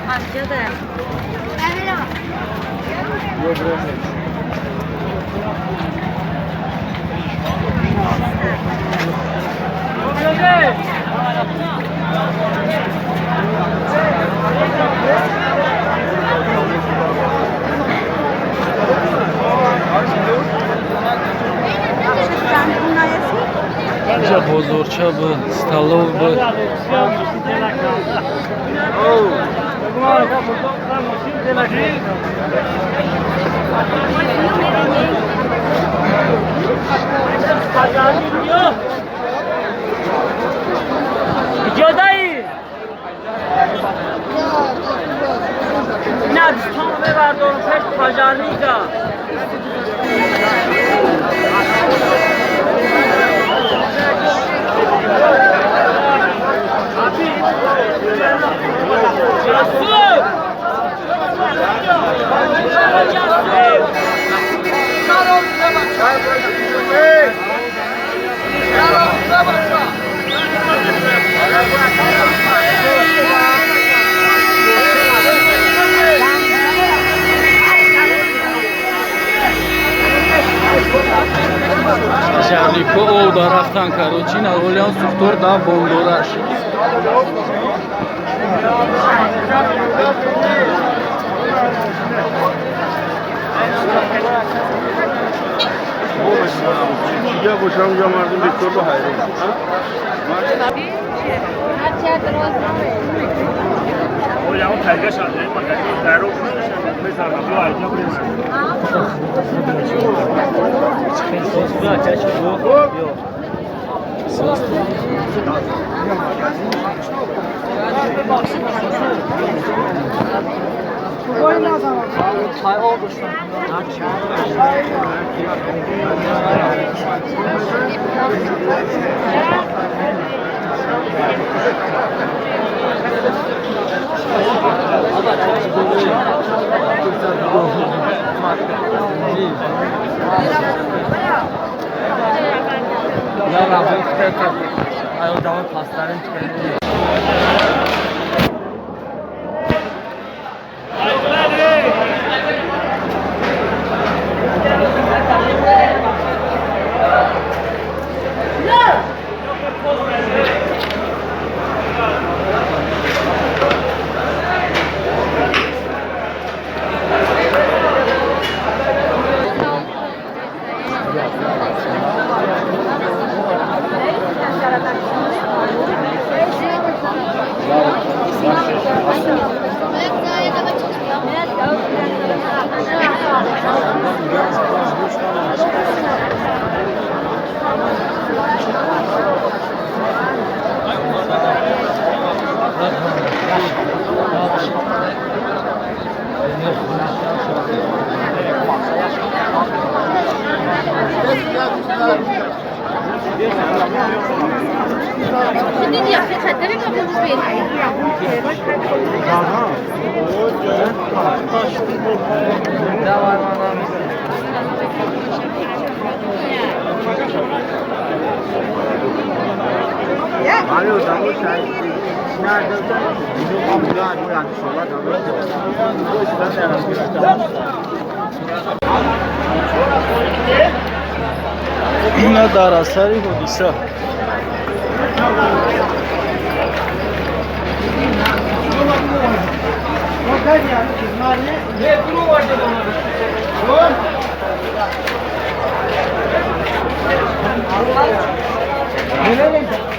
Amca da. Yok bırakın. Amca bozorça bu, stalov bu. Jodai. Ne biz tam ve vardı onun pek pajarnıydı. Şerliko o daraftan karoçin alolyan suftor da bondoraş. Ya boşam yamardım bir türlü hayır. O ya o terge şartı bakın der o mesela bu ayda burası. Yok. Çay oldu şu an. Ya Rabbi, ay o zaman pastanın çıkarıyor. Şimdi diye fethetleri kapımız benim. Ne var bana? Alo davul sen nerede? Bizim amca bu yani sola davul. İna darasari hodisa. Ne kuru vardı bunların? Ne?